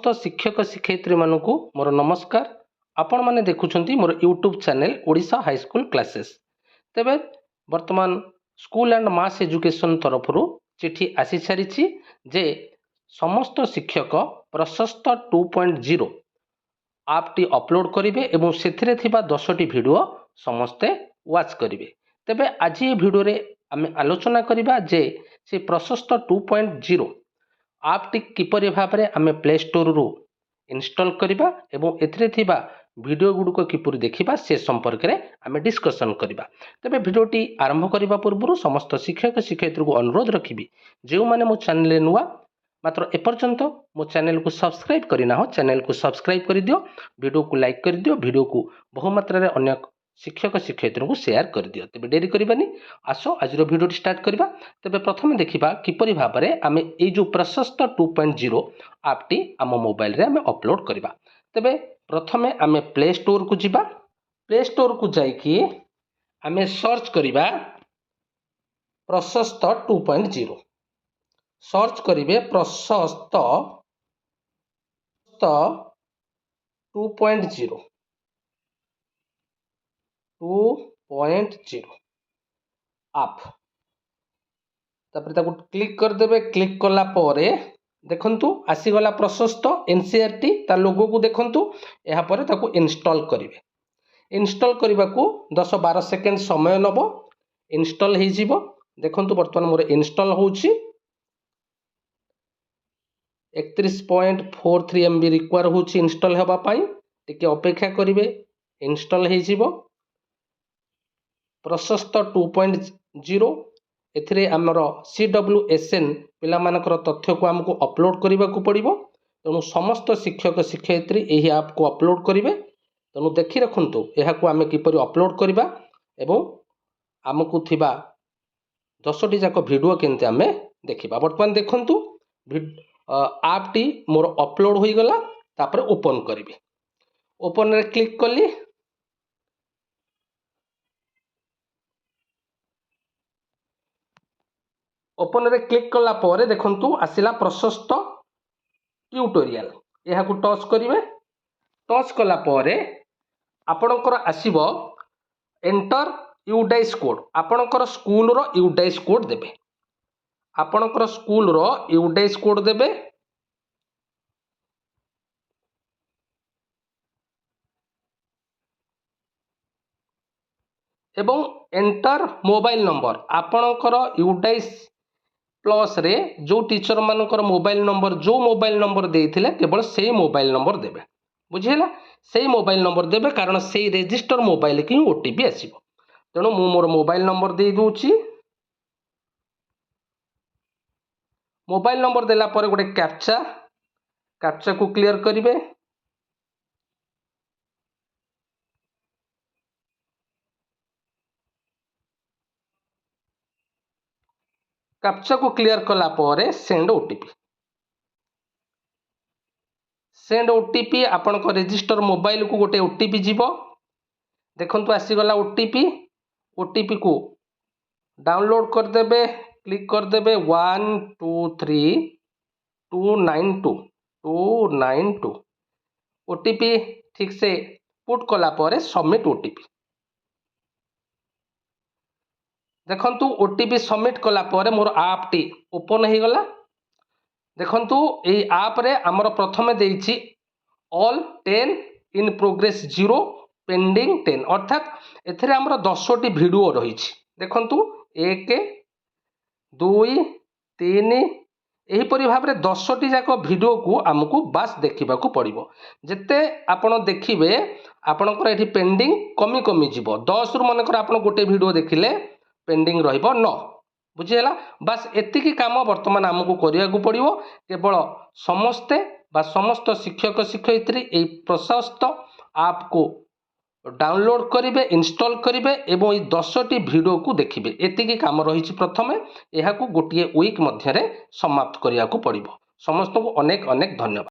समस्त शिक्षक शिक्षयित्री मानू मोर नमस्कार। आपण माने देखुछंती मोर YouTube channel Odisha high school classes. तेबे वर्तमान स्कूल एंड मास एजुकेशन तरफ चिठी आसी सारी जे समस्त शिक्षक प्रशस्त 2.0 आपटी अपलोड करेंगे एवं से 10टी भिडियो समस्ते वाच करेंगे। तेबे आज ये भिडियो रे आमे आलोचना करिबा जे से प्रशस्त 2.0 आपटी किपरि भाव में आमे प्ले स्टोर रु इंस्टॉल करिबा एवं एथिरे थिबा भिडियो गुडको किपरि देखिबा से संपर्क रे आमे डिस्कशन करिबा। तेबे भिडियोटी आरंभ करिबा पूर्व समस्त शिक्षक शिक्षयित्री को अनुरोध रखिबि जो माने मो चैनल नुआ मात्र एपर्यंत मो चैनल को सब्सक्राइब करना हो चैनल को सब्सक्राइब कर दियो, वीडियो को लाइक कर दियो, वीडियो को बहुमात्रा रे अन्य शिक्षक शिक्षयित्री को शेयर कर दियो। तेबे डेरी करबानी आसो आज वीडियो स्टार्ट करबा। तेबे प्रथम देखिबा किपरि भाव में आमे ए जो प्रशस्त 2.0 आपटी आम मोबाइल रे आमे अपलोड करबा। तेबे प्रथमे आमे प्ले स्टोर को जिबा। प्ले स्टोर को जाइकी आमे सर्च करबा प्रशस्त 2.0 सर्च करिवे प्रशस्त 2.0 आप क्लिक कर देबे। क्लिक कला परे देखंतु आसीगला प्रशस्त एनसीईआरटी ता लोगो को देखंतु एहा परे ताकू इंस्टॉल करिवे। इंस्टॉल करबा को 10-12 सेकंड समय नबो इंस्टॉल हे जिवो। देखंतु वर्तमान मोर इंस्टॉल होउची 31.43 MB रिक्वायर होउची इंस्टॉल हेबा पई टिके अपेक्षा करिवे। इंस्टॉल हे जिवो प्रशस्त 2.0 एथिरे हमर CWSN पिला मानकर तथ्य को हमको अपलोड करबा को पड़िबो। तेणु समस्त शिक्षक शिक्षयित्री एही ऐप को अपलोड करिवे। तेणु देखि रखंतु एहा को आमे किपरि अपलोड करबा एवं हमको थिबा 10टी जाक वीडियो केनते आमे देखिबा। वर्तमान देखंतु ऐप टी मोर अपलोड होई गला। तापर ओपन करिवे। ओपन रे क्लिक कली। ओपन रे क्लिक कला परे देखंतु आसिला प्रशस्त ट्यूटोरियल। एहा को टच करिवे। टच कला परे आपणकर आसीबो एंटर यूडाइस कोड। आपणकर स्कूल रो यूडाइस कोड देबे। आपणकर स्कूल रो यूडाइस कोड देबे। एवं एंटर मोबाइल नंबर आपणकर यूडाइस प्लस रे जो टीचर मानकर मोबाइल नंबर देइथिले केवल सेही मोबाइल नंबर देबे। बुझिला सेही मोबाइल नंबर देबे कारण सेही रजिस्टर मोबाइल की ओटीपी आसीबो। तेणु मु मोर मोबाइल नंबर दे दूची। मोबाइल नंबर देला परे गोटे कैप्चा को क्लियर करिवे। कैप्चा को क्लियर कला परे सेंड ओटीपी। सेंड ओटीपी आपण को रजिस्टर मोबाइल को गोटे ओटीपी जीवो। देखंतु आसीगला ओटीपी। ओटीपी को डाउनलोड कर देबे। क्लिक कर देबे 123292 ओटीपी ठीक से पुट कला परे सबमिट ओटीपी। देखंतु ओटीपी सबमिट कला परे मोर ऐप टी ओपन हे गला। देखंतु एई ऐप रे हमर प्रथमे देइछि ऑल 10 इन प्रोग्रेस 0 पेंडिंग 10 अर्थात एथिरे हमर 10टी वीडियो रहिछि। देखंतु 1 2 3 एही परि भाबरे 10टी जाक वीडियो को हमकु बास देखिबा को पड़िबो। जेते आपण देखिबे आपणकर एठी पेंडिंग कमी कमी जिवो। 10 रु मानकर आपण गोटे वीडियो देखिले पेंडिंग रहिबो 9। बुझिला बस एतिकी काम वर्तमान हमकु करिया को पड़िबो। केवल समस्त शिक्षक शिक्षयित्री ए प्रशस्त ऐप को डाउनलोड करिवे इंस्टॉल करिवे एवं ए 10टी वीडियो को देखिवे। एतिकी काम रहिछि। प्रथमे एहा को गोटिए वीक मध्यरे समाप्त करिया को पड़िबो। समस्त को अनेक अनेक धन्यवाद।